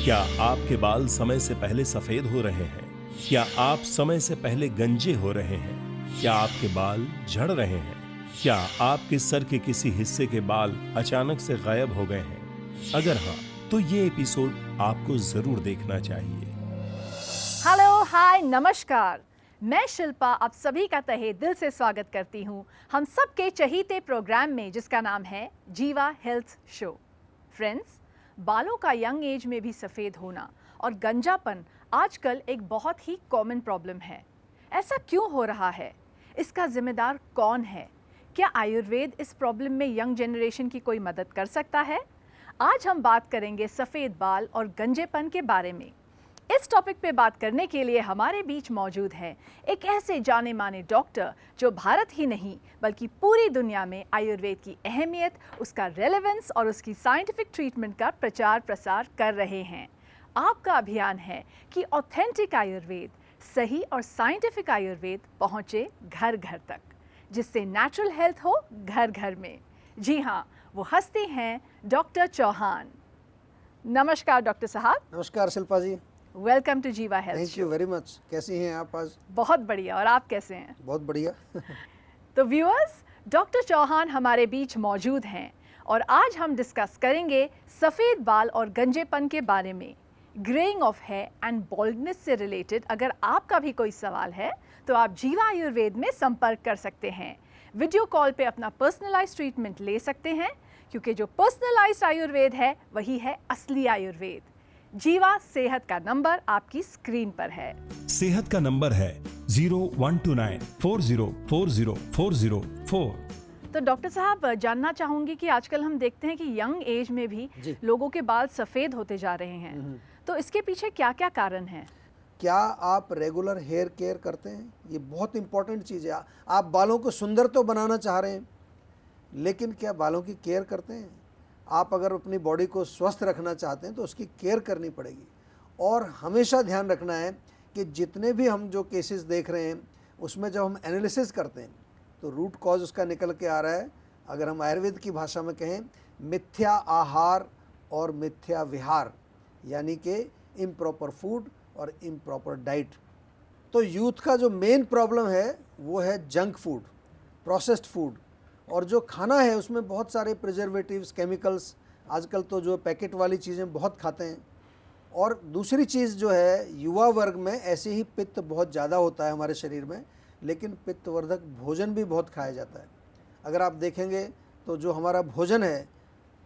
क्या आपके बाल समय से पहले सफेद हो रहे हैं? क्या आप समय से पहले गंजे हो रहे हैं? क्या आपके बाल झड़ रहे हैं? क्या आपके सर के किसी हिस्से के बाल अचानक से गायब हो गए हैं? अगर हाँ, तो ये एपिसोड आपको जरूर देखना चाहिए। हेलो, हाय, नमस्कार। मैं शिल्पा आप सभी का तहे दिल से स्वागत करती हूँ हम सबके चहीते प्रोग्राम में जिसका नाम है जीवा हेल्थ शो। फ्रेंड्स, बालों का यंग एज में भी सफ़ेद होना और गंजापन आजकल एक बहुत ही कॉमन प्रॉब्लम है। ऐसा क्यों हो रहा है? इसका जिम्मेदार कौन है? क्या आयुर्वेद इस प्रॉब्लम में यंग जनरेशन की कोई मदद कर सकता है? आज हम बात करेंगे सफ़ेद बाल और गंजेपन के बारे में। इस टॉपिक पे बात करने के लिए हमारे बीच मौजूद है एक ऐसे जाने माने डॉक्टर जो भारत ही नहीं बल्कि पूरी दुनिया में आयुर्वेद की अहमियत, उसका रेलेवेंस और उसकी साइंटिफिक ट्रीटमेंट का प्रचार प्रसार कर रहे हैं। आपका अभियान है कि ऑथेंटिक आयुर्वेद, सही और साइंटिफिक आयुर्वेद पहुँचे घर घर तक, जिससे नेचुरल हेल्थ हो घर घर में। जी हाँ, वो हस्ती हैं डॉक्टर चौहान। नमस्कार डॉक्टर साहब। नमस्कार शिल्पा जी। वेलकम टू जीवा health. Thank you very much. कैसी हैं आप आज? बहुत बढ़िया। और आप कैसे हैं? बहुत बढ़िया। तो व्यूअर्स, डॉक्टर चौहान हमारे बीच मौजूद हैं और आज हम डिस्कस करेंगे सफ़ेद बाल और गंजेपन के बारे में। Greying of hair and baldness से रिलेटेड अगर आपका भी कोई सवाल है तो आप जीवा आयुर्वेद में संपर्क कर सकते हैं। वीडियो कॉल पे अपना पर्सनलाइज्ड ट्रीटमेंट ले सकते हैं, क्योंकि जो पर्सनलाइज्ड आयुर्वेद है वही है असली आयुर्वेद। जीवा सेहत का नंबर आपकी स्क्रीन पर है। सेहत का नंबर है 012940404004। तो डॉक्टर साहब, जानना चाहूंगी कि आजकल हम देखते हैं कि यंग एज में भी लोगों के बाल सफ़ेद होते जा रहे हैं, तो इसके पीछे क्या क्या कारण हैं? क्या आप रेगुलर हेयर केयर करते हैं? ये बहुत इंपॉर्टेंट चीज़ है। आप बालों को सुंदर तो बनाना चाह रहे हैं, लेकिन क्या बालों की केयर करते हैं? आप अगर अपनी बॉडी को स्वस्थ रखना चाहते हैं तो उसकी केयर करनी पड़ेगी। और हमेशा ध्यान रखना है कि जितने भी हम जो केसेस देख रहे हैं उसमें जब हम एनालिसिस करते हैं तो रूट कॉज उसका निकल के आ रहा है। अगर हम आयुर्वेद की भाषा में कहें, मिथ्या आहार और मिथ्या विहार, यानी कि इम्प्रॉपर फूड और इम्प्रॉपर डाइट। तो यूथ का जो मेन प्रॉब्लम है वो है जंक फूड, प्रोसेस्ड फूड, और जो खाना है उसमें बहुत सारे प्रिजर्वेटिव्स, केमिकल्स, आजकल तो जो पैकेट वाली चीज़ें बहुत खाते हैं। और दूसरी चीज़ जो है, युवा वर्ग में ऐसे ही पित्त बहुत ज़्यादा होता है हमारे शरीर में, लेकिन पित्तवर्धक भोजन भी बहुत खाया जाता है। अगर आप देखेंगे तो जो हमारा भोजन है,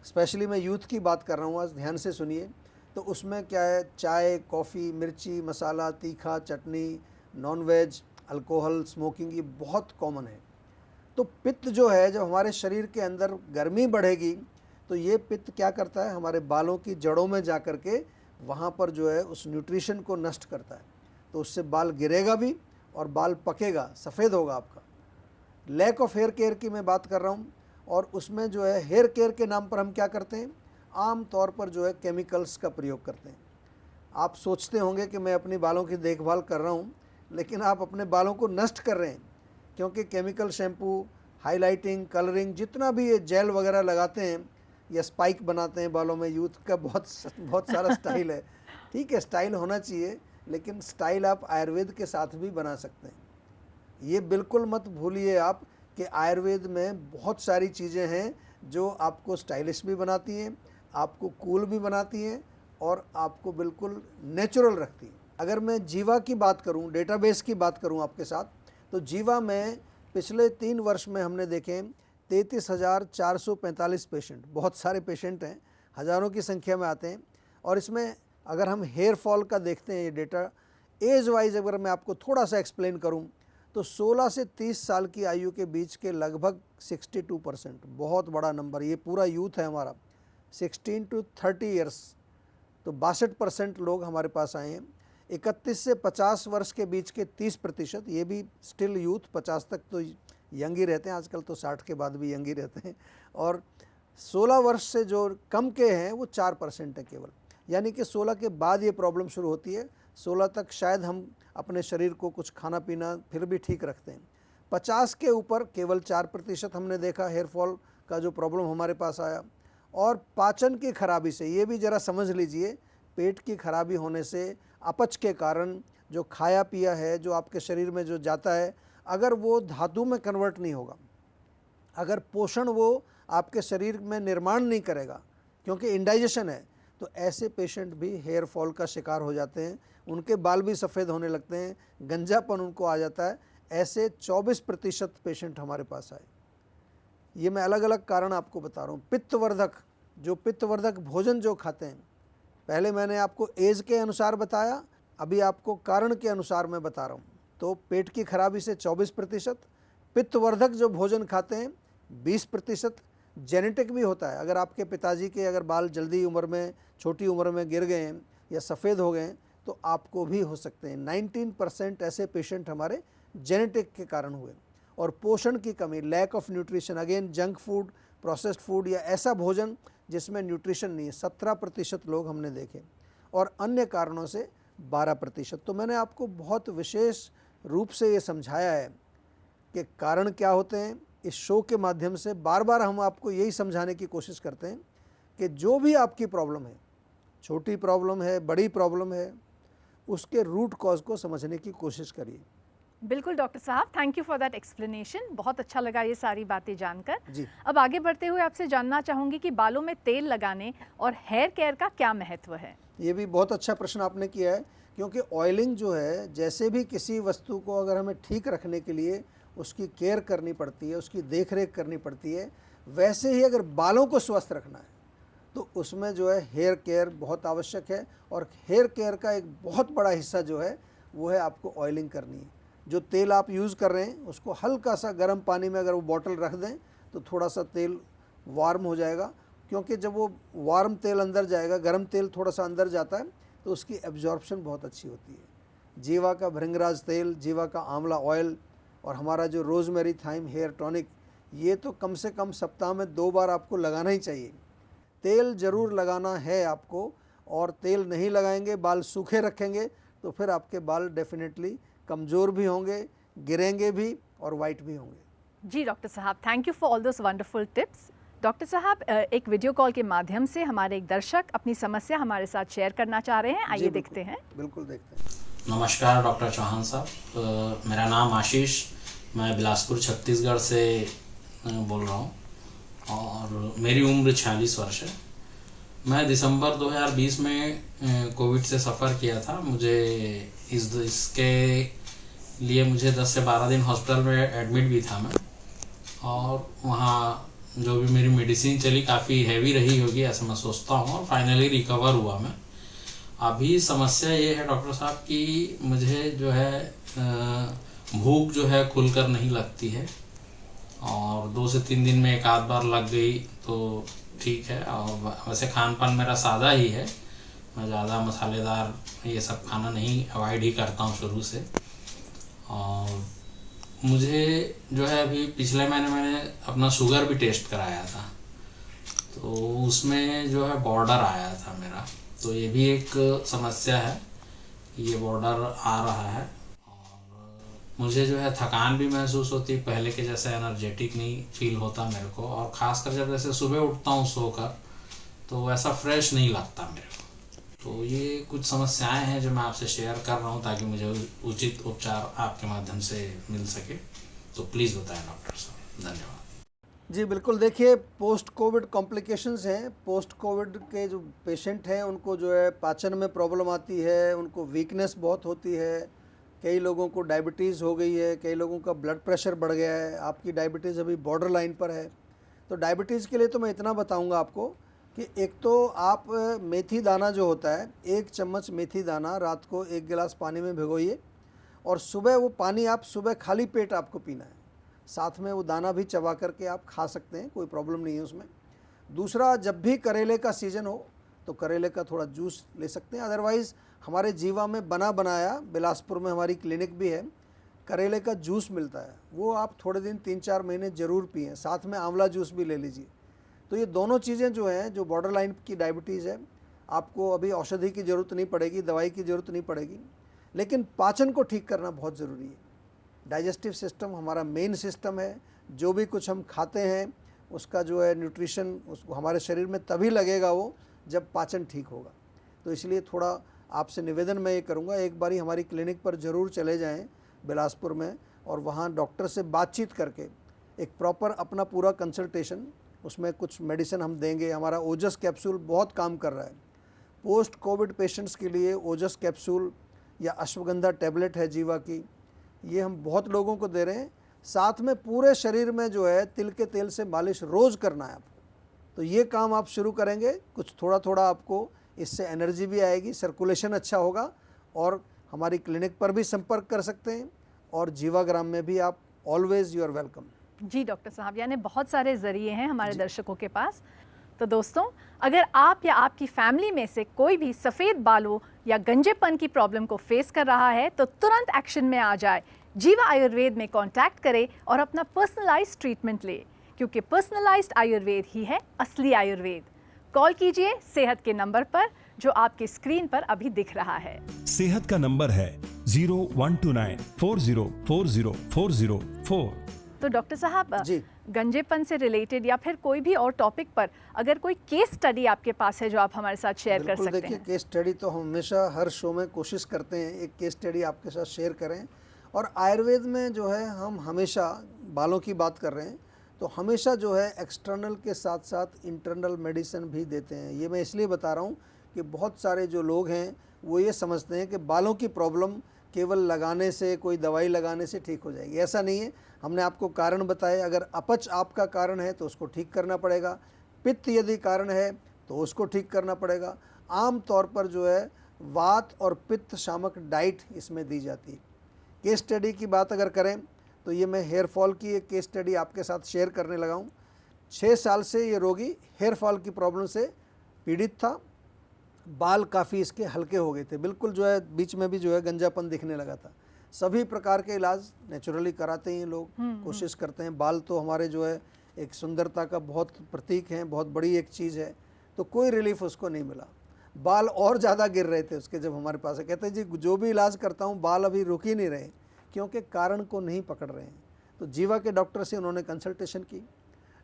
स्पेशली मैं यूथ की बात कर रहा हूँ, आज ध्यान से सुनिए, तो उसमें क्या है, चाय, कॉफ़ी, मिर्ची, मसाला, तीखा, चटनी, नॉनवेज, अल्कोहल, स्मोकिंग, ये बहुत कॉमन है। तो पित्त जो है, जब हमारे शरीर के अंदर गर्मी बढ़ेगी तो ये पित्त क्या करता है, हमारे बालों की जड़ों में जा कर के वहाँ पर जो है उस न्यूट्रिशन को नष्ट करता है। तो उससे बाल गिरेगा भी और बाल पकेगा, सफ़ेद होगा आपका। लैक ऑफ हेयर केयर की मैं बात कर रहा हूँ, और उसमें जो है हेयर केयर के नाम पर हम क्या करते हैं, आम तौर पर जो है केमिकल्स का प्रयोग करते हैं। आप सोचते होंगे कि मैं अपनी बालों की देखभाल कर रहा हूँ, लेकिन आप अपने बालों को नष्ट कर रहे हैं, क्योंकि केमिकल शैम्पू, हाइलाइटिंग, कलरिंग, जितना भी ये जेल वगैरह लगाते हैं या स्पाइक बनाते हैं बालों में, यूथ का बहुत सारा स्टाइल है। ठीक है, स्टाइल होना चाहिए, लेकिन स्टाइल आप आयुर्वेद के साथ भी बना सकते हैं। ये बिल्कुल मत भूलिए आप कि आयुर्वेद में बहुत सारी चीज़ें हैं जो आपको स्टाइलिश भी बनाती हैं, आपको कूल भी बनाती हैं और आपको बिल्कुल नेचुरल रखती हैं। अगर मैं जीवा की बात करूं, डेटाबेस की बात करूं आपके साथ, तो जीवा में पिछले 3 वर्ष में हमने देखे 33,445 पेशेंट, बहुत सारे पेशेंट हैं, हज़ारों की संख्या में आते हैं। और इसमें अगर हम हेयर फॉल का देखते हैं, ये डेटा एज वाइज अगर मैं आपको थोड़ा सा एक्सप्लेन करूं, तो 16 से 30 साल की आयु के बीच के लगभग 62%, बहुत बड़ा नंबर, ये पूरा यूथ है हमारा, 16 to 30 ईयर्स, तो 62% लोग हमारे पास आए हैं। 31 से 50 वर्ष के बीच के 30%, ये भी स्टिल यूथ, 50 तक तो यंग ही रहते हैं, आजकल तो 60 के बाद भी यंग ही रहते हैं। और 16 वर्ष से जो कम के हैं वो 4% है केवल, यानी कि 16 के बाद ये प्रॉब्लम शुरू होती है। 16 तक शायद हम अपने शरीर को कुछ खाना पीना फिर भी ठीक रखते हैं। 50 के ऊपर केवल 4% हमने देखा हेयर फॉल का जो प्रॉब्लम हमारे पास आया। और पाचन की खराबी से, ये भी ज़रा समझ लीजिए पेट की खराबी होने से, अपच के कारण जो खाया पिया है, जो आपके शरीर में जो जाता है, अगर वो धातु में कन्वर्ट नहीं होगा, अगर पोषण वो आपके शरीर में निर्माण नहीं करेगा क्योंकि इंडाइजेशन है, तो ऐसे पेशेंट भी हेयर फॉल का शिकार हो जाते हैं, उनके बाल भी सफ़ेद होने लगते हैं, गंजापन उनको आ जाता है। ऐसे 24% पेशेंट हमारे पास आए। ये मैं अलग अलग कारण आपको बता रहा हूँ। पित्तवर्धक, जो पित्तवर्धक भोजन जो खाते हैं, पहले मैंने आपको एज के अनुसार बताया, अभी आपको कारण के अनुसार मैं बता रहा हूँ। तो पेट की खराबी से 24%, पित्तवर्धक जो भोजन खाते हैं 20%, जेनेटिक भी होता है। अगर आपके पिताजी के अगर बाल जल्दी उम्र में, छोटी उम्र में गिर गए हैं या सफ़ेद हो गए हैं, तो आपको भी हो सकते हैं। 19% ऐसे पेशेंट हमारे जेनेटिक के कारण हुए। और पोषण की कमी, lack of nutrition, again junk food, processed food या ऐसा भोजन जिसमें न्यूट्रिशन नहीं है, 17% लोग हमने देखे। और अन्य कारणों से 12%। तो मैंने आपको बहुत विशेष रूप से ये समझाया है कि कारण क्या होते हैं। इस शो के माध्यम से बार बार हम आपको यही समझाने की कोशिश करते हैं कि जो भी आपकी प्रॉब्लम है, छोटी प्रॉब्लम है, बड़ी प्रॉब्लम है, उसके रूट कॉज को समझने की कोशिश करिए। बिल्कुल डॉक्टर साहब, thank you for that explanation. बहुत अच्छा लगा ये सारी बातें जानकर। जी। अब आगे बढ़ते हुए आपसे जानना चाहूँगी कि बालों में तेल लगाने और हेयर केयर का क्या महत्व है। ये भी बहुत अच्छा प्रश्न आपने किया है, क्योंकि ऑयलिंग जो है, जैसे भी किसी वस्तु को अगर हमें ठीक रखने के लिए उसकी केयर करनी पड़ती है, उसकी देख रेख करनी पड़ती है, वैसे ही अगर बालों को स्वस्थ रखना है तो उसमें जो है हेयर केयर बहुत आवश्यक है। और हेयर केयर का एक बहुत बड़ा हिस्सा जो है वो है आपको ऑयलिंग करनी है। जो तेल आप यूज़ कर रहे हैं उसको हल्का सा गर्म पानी में अगर वो बॉटल रख दें तो थोड़ा सा तेल वार्म हो जाएगा, क्योंकि जब वो वार्म तेल अंदर जाएगा, गर्म तेल थोड़ा सा अंदर जाता है तो उसकी एब्जॉर्प्शन बहुत अच्छी होती है। जीवा का भृंगराज तेल, जीवा का आंवला ऑयल और हमारा जो रोज़मेरी थाइम हेयर टॉनिक, ये तो कम से कम सप्ताह में 2 बार आपको लगाना ही चाहिए। तेल ज़रूर लगाना है आपको, और तेल नहीं लगाएंगे, बाल सूखे रखेंगे, तो फिर आपके बाल डेफिनेटली कमज़ोर भी होंगे, गिरेंगे भी और वाइट भी होंगे। जी डॉक्टर साहब, thank you for all those wonderful tips. Doctor साहब, एक वीडियो कॉल के माध्यम से हमारे एक दर्शक अपनी समस्या हमारे साथ शेयर करना चाह रहे हैं। आइए देखते हैं। बिल्कुल देखते हैं। नमस्कार डॉक्टर चौहान साहब, मेरा नाम आशीष, मैं बिलासपुर छत्तीसगढ़ से बोल रहा हूँ और मेरी उम्र 46 वर्ष है। मैं दिसंबर 2020 में कोविड से सफ़र किया था। मुझे इसके लिए मुझे 10 से 12 दिन हॉस्पिटल में एडमिट भी था मैं, और वहाँ जो भी मेरी मेडिसिन चली काफ़ी हैवी रही होगी ऐसा मैं सोचता हूँ, और फाइनली रिकवर हुआ मैं। अभी समस्या ये है डॉक्टर साहब कि मुझे जो है भूख जो है खुलकर नहीं लगती है, और 2 से 3 दिन में एक आध बार लग गई तो ठीक है। और वैसे खान पान मेरा सादा ही है, मैं ज़्यादा मसालेदार ये सब खाना नहीं, अवॉइड ही करता हूँ शुरू से। और मुझे जो है अभी पिछले महीने मैंने अपना शुगर भी टेस्ट कराया था, तो उसमें जो है बॉर्डर आया था मेरा। तो ये भी एक समस्या है, ये बॉर्डर आ रहा है। मुझे जो है थकान भी महसूस होती, पहले के जैसे एनर्जेटिक नहीं फील होता मेरे को, और ख़ासकर जब जैसे सुबह उठता हूँ सोकर तो वैसा फ्रेश नहीं लगता मेरे को। तो ये कुछ समस्याएं हैं जो मैं आपसे शेयर कर रहा हूँ ताकि मुझे उचित उपचार आपके माध्यम से मिल सके। तो प्लीज़ बताएं डॉक्टर साहब, धन्यवाद। जी बिल्कुल, देखिए पोस्ट कोविड कॉम्प्लिकेशंस हैं। पोस्ट कोविड के जो पेशेंट हैं उनको जो है पाचन में प्रॉब्लम आती है, उनको वीकनेस बहुत होती है, कई लोगों को डायबिटीज़ हो गई है, कई लोगों का ब्लड प्रेशर बढ़ गया है। आपकी डायबिटीज़ अभी बॉर्डर लाइन पर है। तो डायबिटीज़ के लिए तो मैं इतना बताऊंगा आपको कि एक तो आप मेथी दाना जो होता है, 1 चम्मच मेथी दाना रात को 1 गिलास पानी में भिगोइए, और सुबह वो पानी आप सुबह खाली पेट आपको पीना है। साथ में वो दाना भी चबा करके आप खा सकते हैं, कोई प्रॉब्लम नहीं है उसमें। दूसरा, जब भी करेले का सीज़न हो तो करेले का थोड़ा जूस ले सकते हैं। अदरवाइज़ हमारे जीवा में बना बनाया, बिलासपुर में हमारी क्लिनिक भी है, करेले का जूस मिलता है, वो आप थोड़े दिन 3-4 महीने ज़रूर पिएं। साथ में आंवला जूस भी ले लीजिए। तो ये दोनों चीज़ें जो हैं, जो बॉर्डर लाइन की डायबिटीज़ है, आपको अभी औषधि की ज़रूरत नहीं पड़ेगी, दवाई की ज़रूरत नहीं पड़ेगी, लेकिन पाचन को ठीक करना बहुत ज़रूरी है। डाइजेस्टिव सिस्टम हमारा मेन सिस्टम है। जो भी कुछ हम खाते हैं उसका जो है न्यूट्रिशन उसको हमारे शरीर में तभी लगेगा वो जब पाचन ठीक होगा। तो इसलिए थोड़ा आपसे निवेदन मैं ये करूँगा, एक बारी हमारी क्लिनिक पर ज़रूर चले जाएं बिलासपुर में, और वहाँ डॉक्टर से बातचीत करके एक प्रॉपर अपना पूरा कंसल्टेशन, उसमें कुछ मेडिसिन हम देंगे। हमारा ओजस कैप्सूल बहुत काम कर रहा है पोस्ट कोविड पेशेंट्स के लिए। ओजस कैप्सूल या अश्वगंधा टैबलेट है जीवा की, ये हम बहुत लोगों को दे रहे हैं। साथ में पूरे शरीर में जो है तिल के तेल से मालिश रोज़ करना है आपको। तो ये काम आप शुरू करेंगे, कुछ थोड़ा थोड़ा आपको इससे एनर्जी भी आएगी, सर्कुलेशन अच्छा होगा। और हमारी क्लिनिक पर भी संपर्क कर सकते हैं, और जीवाग्राम में भी आप ऑलवेज यू आर वेलकम। जी डॉक्टर साहब, यानी बहुत सारे ज़रिए हैं हमारे दर्शकों के पास। तो दोस्तों, अगर आप या आपकी फैमिली में से कोई भी सफ़ेद बालों या गंजेपन की प्रॉब्लम को फेस कर रहा है तो तुरंत एक्शन में आ जाए, जीवा आयुर्वेद में कांटेक्ट करें और अपना पर्सनलाइज्ड ट्रीटमेंट ले, क्योंकि पर्सनलाइज्ड आयुर्वेद ही है असली आयुर्वेद। कॉल कीजिए सेहत के नंबर पर जो आपकी स्क्रीन पर अभी दिख रहा है। सेहत का नंबर है 012940404004। तो डॉक्टर साहब, जी। गंजेपन से रिलेटेड या फिर कोई भी और टॉपिक पर अगर कोई केस स्टडी आपके पास है जो आप हमारे साथ शेयर कर बिल्कुल, सकते देखिए हैं। केस स्टडी तो हम हमेशा हर शो में कोशिश करते हैं एक केस स्टडी आपके साथ शेयर करें। और आयुर्वेद में जो है हम हमेशा बालों की बात कर रहे हैं, तो हमेशा जो है एक्सटर्नल के साथ साथ इंटरनल मेडिसिन भी देते हैं। ये मैं इसलिए बता रहा हूँ कि बहुत सारे जो लोग हैं वो ये समझते हैं कि बालों की प्रॉब्लम केवल लगाने से, कोई दवाई लगाने से ठीक हो जाएगी। ऐसा नहीं है। हमने आपको कारण बताए। अगर अपच आपका कारण है तो उसको ठीक करना पड़ेगा, पित्त यदि कारण है तो उसको ठीक करना पड़ेगा। आम तौर पर जो है वात और पित्त शामक डाइट इसमें दी जाती है। केस स्टडी की बात अगर करें तो ये मैं हेयर फॉल की एक केस स्टडी आपके साथ शेयर करने लगा हूँ। 6 साल से ये रोगी हेयर फॉल की प्रॉब्लम से पीड़ित था। बाल काफ़ी इसके हल्के हो गए थे, बिल्कुल जो है बीच में भी जो है गंजापन दिखने लगा था। सभी प्रकार के इलाज नेचुरली कराते हैं लोग, कोशिश करते हैं। बाल तो हमारे जो है एक सुंदरता का बहुत प्रतीक है, बहुत बड़ी एक चीज़ है, तो कोई रिलीफ उसको नहीं मिला। बाल और ज़्यादा गिर रहे थे उसके जब हमारे पास है। कहते जी जो भी इलाज करता हूँ बाल अभी रुक ही नहीं रहे, क्योंकि कारण को नहीं पकड़ रहे हैं। तो जीवा के डॉक्टर से उन्होंने कंसल्टेशन की,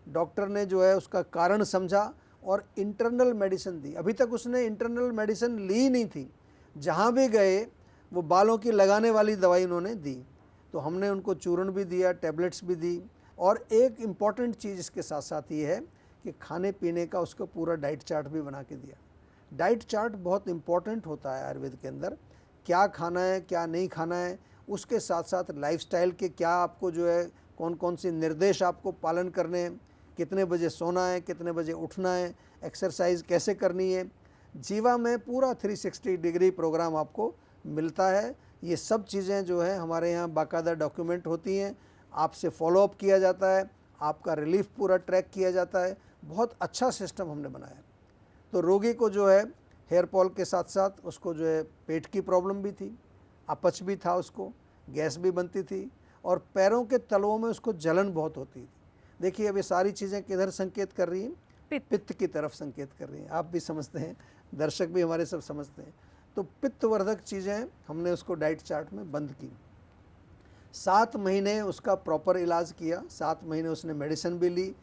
डॉक्टर ने जो है उसका कारण समझा और इंटरनल मेडिसिन दी। अभी तक उसने इंटरनल मेडिसिन ली नहीं थी, जहाँ भी गए वो बालों की लगाने वाली दवाई उन्होंने दी। तो हमने उनको चूर्ण भी दिया, टैबलेट्स भी दी। और एक इम्पॉर्टेंट चीज़ इसके साथ साथ ये है कि खाने पीने का उसको पूरा डाइट चार्ट भी बना के दिया। डाइट चार्ट बहुत इम्पॉर्टेंट होता है आयुर्वेद के अंदर, क्या खाना है क्या नहीं खाना है। उसके साथ साथ लाइफस्टाइल के क्या आपको जो है कौन कौन से निर्देश आपको पालन करने हैं, कितने बजे सोना है, कितने बजे उठना है, एक्सरसाइज कैसे करनी है। जीवा में पूरा 360 डिग्री प्रोग्राम आपको मिलता है। ये सब चीज़ें जो है हमारे यहाँ बाकायदा डॉक्यूमेंट होती हैं, आपसे फॉलोअप किया जाता है, आपका रिलीफ पूरा ट्रैक किया जाता है। बहुत अच्छा सिस्टम हमने बनाया है। तो रोगी को जो है हेयर फॉल के साथ साथ उसको जो है पेट की प्रॉब्लम भी थी, अपच भी था, उसको गैस भी बनती थी, और पैरों के तलवों में उसको जलन बहुत होती थी। देखिए अब ये सारी चीज़ें किधर संकेत कर रही हैं? पित्त की तरफ संकेत कर रही हैं। आप भी समझते हैं, दर्शक भी हमारे सब समझते हैं। तो पित्तवर्धक चीज़ें हमने उसको डाइट चार्ट में बंद की। 7 महीने उसका प्रॉपर इलाज किया, 7 महीने उसने मेडिसिन भी ली।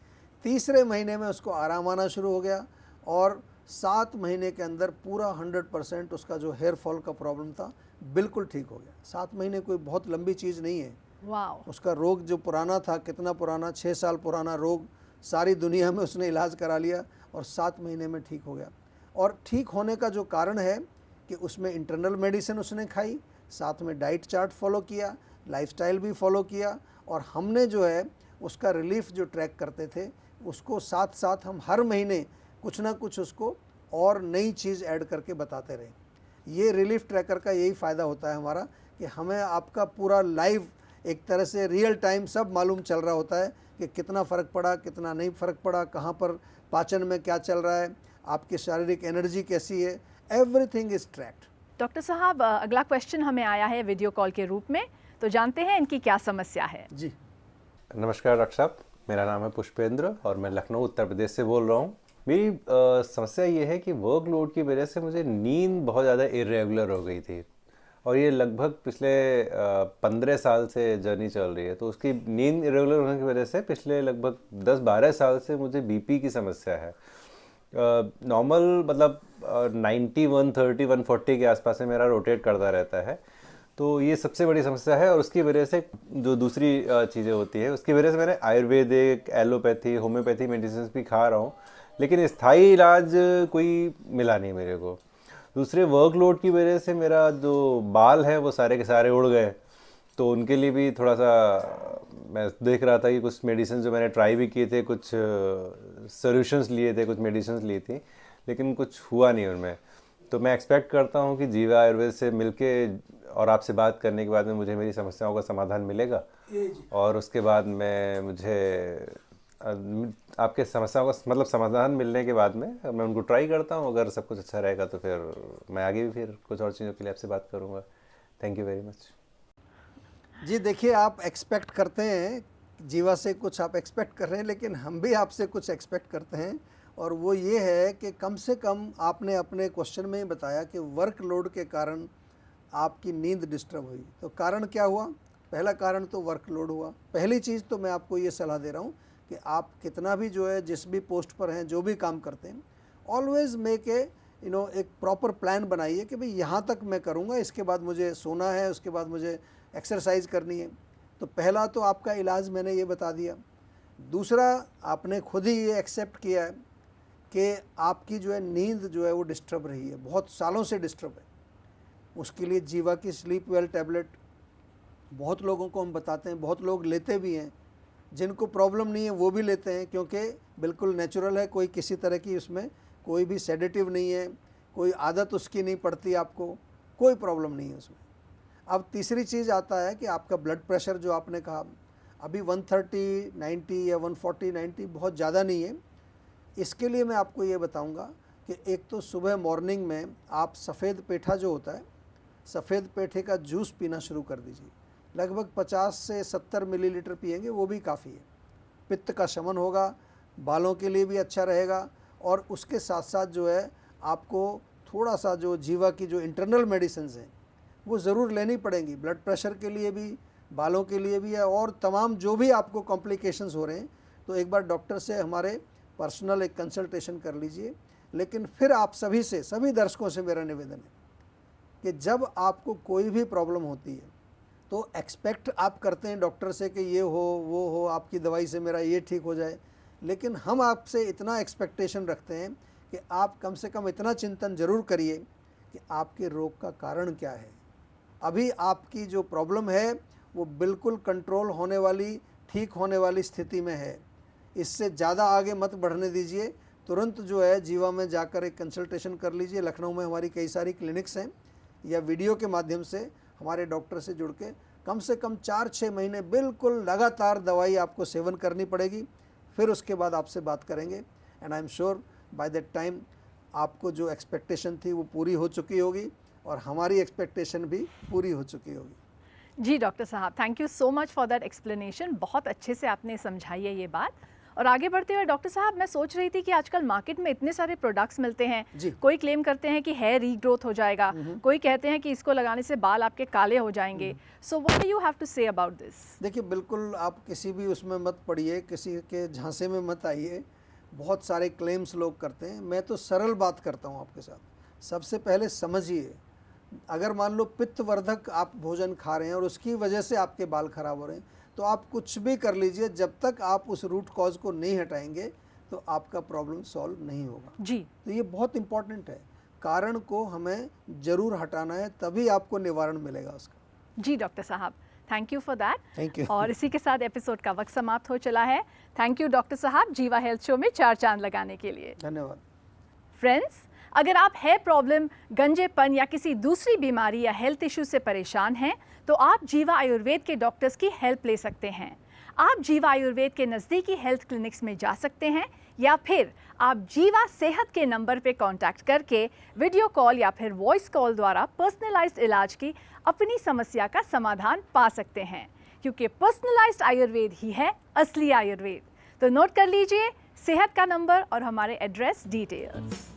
तीसरे महीने में उसको आराम आना शुरू हो गया, और 7 महीने के अंदर पूरा 100% उसका जो हेयर फॉल का प्रॉब्लम था बिल्कुल ठीक हो गया। 7 महीने कोई बहुत लंबी चीज़ नहीं है। वाह। उसका रोग जो पुराना था, कितना पुराना, 6 साल पुराना रोग, सारी दुनिया में उसने इलाज करा लिया और 7 महीने में ठीक हो गया। और ठीक होने का जो कारण है कि उसमें इंटरनल मेडिसिन उसने खाई, साथ में डाइट चार्ट फॉलो किया, लाइफस्टाइल भी फॉलो किया, और हमने जो है उसका रिलीफ जो ट्रैक करते थे उसको साथ साथ हम हर महीने कुछ ना कुछ उसको और नई चीज़ ऐड करके बताते रहे। ये रिलीफ ट्रैकर का यही फ़ायदा होता है हमारा कि हमें आपका पूरा लाइव एक तरह से रियल टाइम सब मालूम चल रहा होता है कि कितना फ़र्क पड़ा, कितना नहीं फ़र्क पड़ा, कहाँ पर पाचन में क्या चल रहा है, आपकी शारीरिक एनर्जी कैसी है, एवरीथिंग इज़ ट्रैक्ड। डॉक्टर साहब, अगला क्वेश्चन हमें आया है वीडियो कॉल के रूप में, तो जानते हैं इनकी क्या समस्या है। जी नमस्कार डॉक्टर साहब, मेरा नाम है पुष्पेंद्र और मैं लखनऊ उत्तर प्रदेश से बोल रहा हूँ। मेरी समस्या ये है कि वर्कलोड की वजह से मुझे नींद बहुत ज़्यादा इरेगुलर हो गई थी, और ये लगभग पिछले 15 साल से जर्नी चल रही है। तो उसकी नींद इरेगुलर होने की वजह से पिछले लगभग 10-12 साल से मुझे बीपी की समस्या है। नॉर्मल मतलब 90, 130, 140 के आसपास में मेरा रोटेट करता रहता है। तो ये सबसे बड़ी समस्या है। और उसकी वजह से जो दूसरी चीज़ें होती है, उसकी वजह से मैंने आयुर्वेदिक, एलोपैथी, होम्योपैथी मेडिसिन भी खा रहा हूँ, लेकिन स्थायी इलाज कोई मिला नहीं मेरे को। दूसरे वर्कलोड की वजह से मेरा जो बाल है वो सारे के सारे उड़ गए, तो उनके लिए भी थोड़ा सा मैं देख रहा था कि कुछ मेडिसिन जो मैंने ट्राई भी किए थे, कुछ सॉल्यूशंस लिए थे, कुछ मेडिसिन ली थी, लेकिन कुछ हुआ नहीं उनमें। तो मैं एक्सपेक्ट करता हूँ कि जीवा आयुर्वेद से मिलके और आपसे बात करने के बाद में मुझे मेरी समस्याओं का समाधान मिलेगा, और उसके बाद में मुझे आपके समस्याओं का मतलब समाधान मिलने के बाद में मैं उनको ट्राई करता हूँ। अगर सब कुछ अच्छा रहेगा तो फिर मैं आगे भी फिर कुछ और चीज़ों के लिए आपसे बात करूँगा। Thank you very much. जी देखिए, आप एक्सपेक्ट करते हैं जीवा से कुछ, आप एक्सपेक्ट कर रहे हैं, लेकिन हम भी आपसे कुछ एक्सपेक्ट करते हैं, और वो ये है कि कम से कम आपने अपने क्वेश्चन में ही बताया कि वर्कलोड के कारण आपकी नींद डिस्टर्ब हुई। तो कारण क्या हुआ? पहला कारण तो वर्कलोड हुआ। पहली चीज़ तो मैं आपको ये सलाह दे रहा हूँ कि आप कितना भी जो है, जिस भी पोस्ट पर हैं, जो भी काम करते हैं, ऑलवेज़ मेक ए एक प्रॉपर प्लान बनाइए कि भाई यहाँ तक मैं करूँगा, इसके बाद मुझे सोना है, उसके बाद मुझे एक्सरसाइज करनी है। तो पहला तो आपका इलाज मैंने ये बता दिया। दूसरा, आपने खुद ही ये एक्सेप्ट किया है कि आपकी जो है नींद जो है वो डिस्टर्ब रही है, बहुत सालों से डिस्टर्ब है। उसके लिए जीवा की स्लीप वेल टैबलेट बहुत लोगों को हम बताते हैं, बहुत लोग लेते भी हैं। जिनको प्रॉब्लम नहीं है वो भी लेते हैं, क्योंकि बिल्कुल नेचुरल है, कोई किसी तरह की उसमें कोई भी सेडेटिव नहीं है, कोई आदत उसकी नहीं पड़ती, आपको कोई प्रॉब्लम नहीं है उसमें। अब तीसरी चीज़ आता है कि आपका ब्लड प्रेशर जो आपने कहा अभी 130/90 या 140/90 बहुत ज़्यादा नहीं है। इसके लिए मैं आपको ये बताऊंगा कि एक तो सुबह मॉर्निंग में आप सफ़ेद पेठा जो होता है, सफ़ेद पेठे का जूस पीना शुरू कर दीजिए। लगभग 50 से 70 मिलीलीटर पिएंगे, वो भी काफ़ी है। पित्त का शमन होगा, बालों के लिए भी अच्छा रहेगा, और उसके साथ साथ जो है आपको थोड़ा सा जो जीवा की जो इंटरनल मेडिसिन हैं वो ज़रूर लेनी पड़ेंगी, ब्लड प्रेशर के लिए भी, बालों के लिए भी है, और तमाम जो भी आपको कॉम्प्लिकेशंस हो रहे हैं, तो एक बार डॉक्टर से हमारे पर्सनल एक कंसल्टेशन कर लीजिए। लेकिन फिर आप सभी से, सभी दर्शकों से मेरा निवेदन है कि जब आपको कोई भी प्रॉब्लम होती है तो एक्सपेक्ट आप करते हैं डॉक्टर से कि ये हो वो हो, आपकी दवाई से मेरा ये ठीक हो जाए, लेकिन हम आपसे इतना एक्सपेक्टेशन रखते हैं कि आप कम से कम इतना चिंतन ज़रूर करिए कि आपके रोग का कारण क्या है। अभी आपकी जो प्रॉब्लम है वो बिल्कुल कंट्रोल होने वाली, ठीक होने वाली स्थिति में है। इससे ज़्यादा आगे मत बढ़ने दीजिए। तुरंत जो है जीवा में जाकर एक कंसल्टेशन कर लीजिए। लखनऊ में हमारी कई सारी क्लिनिक्स हैं, या वीडियो के माध्यम से हमारे डॉक्टर से जुड़ के कम से कम 4-6 महीने बिल्कुल लगातार दवाई आपको सेवन करनी पड़ेगी। फिर उसके बाद आपसे बात करेंगे, and I am sure by that time आपको जो एक्सपेक्टेशन थी वो पूरी हो चुकी होगी, और हमारी एक्सपेक्टेशन भी पूरी हो चुकी होगी। जी डॉक्टर साहब, thank you so much for that explanation. बहुत अच्छे से आपने समझाई है ये बात। और आगे बढ़ते हुए डॉक्टर साहब, मैं सोच रही थी कि आजकल मार्केट में इतने सारे प्रोडक्ट्स मिलते हैं, कोई क्लेम करते हैं कि हेयर रीग्रोथ हो जाएगा, कोई कहते हैं कि इसको लगाने से बाल आपके काले हो जाएंगे। So what do you have to say about this? देखिए, बिल्कुल आप किसी भी उसमें मत पड़िए, किसी के झांसे में मत आइए। बहुत सारे क्लेम्स लोग करते हैं। मैं तो सरल बात करता हूँ आपके साथ। सबसे पहले समझिए, अगर मान लो पित्तवर्धक आप भोजन खा रहे हैं और उसकी वजह से आपके बाल खराब हो रहे हैं, तो आप कुछ भी कर लीजिए, जब तक आप उस रूट कॉज को नहीं हटाएंगे तो आपका प्रॉब्लम सॉल्व नहीं होगा। जी, तो ये बहुत इंपॉर्टेंट है। कारण को हमें ज़रूर हटाना है, तभी आपको निवारण मिलेगा उसका। जी डॉक्टर साहब, thank you for that. Thank you. और इसी के साथ एपिसोड का वक्त समाप्त हो चला है। थैंक यू डॉक्टर साहब, जीवा हेल्थ शो में 4 चांद लगाने के लिए। धन्यवाद। फ्रेंड्स, अगर आप हेयर प्रॉब्लम, गंजेपन या किसी दूसरी बीमारी या हेल्थ इश्यू से परेशान हैं, तो आप जीवा आयुर्वेद के डॉक्टर्स की हेल्प ले सकते हैं। आप जीवा आयुर्वेद के नज़दीकी हेल्थ क्लिनिक्स में जा सकते हैं, या फिर आप जीवा सेहत के नंबर पे कांटेक्ट करके वीडियो कॉल या फिर वॉइस कॉल द्वारा पर्सनलाइज्ड इलाज की अपनी समस्या का समाधान पा सकते हैं, क्योंकि पर्सनलाइज्ड आयुर्वेद ही है असली आयुर्वेद। तो नोट कर लीजिए सेहत का नंबर और हमारे एड्रेस डिटेल्स।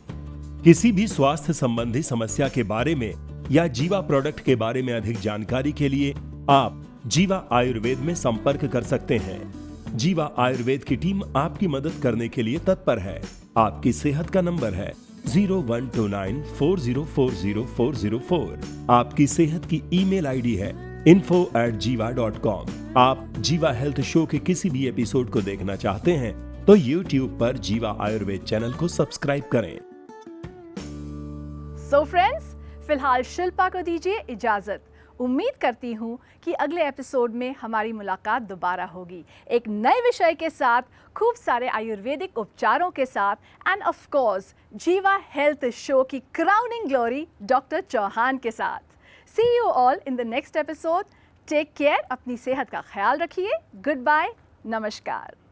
किसी भी स्वास्थ्य संबंधी समस्या के बारे में या जीवा प्रोडक्ट के बारे में अधिक जानकारी के लिए आप जीवा आयुर्वेद में संपर्क कर सकते हैं। जीवा आयुर्वेद की टीम आपकी मदद करने के लिए तत्पर है। आपकी सेहत का नंबर है 012940400404। आपकी सेहत की ईमेल आईडी है info@jiva.com। आप जीवा हेल्थ शो के किसी भी एपिसोड को देखना चाहते हैं तो YouTube पर जीवा आयुर्वेद चैनल को सब्सक्राइब करें। सो फ्रेंड्स, फिलहाल शिल्पा को दीजिए इजाजत। उम्मीद करती हूँ कि अगले एपिसोड में हमारी मुलाकात दोबारा होगी एक नए विषय के साथ, खूब सारे आयुर्वेदिक उपचारों के साथ, end of course Jiva health show की क्राउनिंग ग्लोरी डॉक्टर चौहान के साथ। See you all in the next episode. Take care, अपनी सेहत का ख्याल रखिए। गुड बाय, नमस्कार।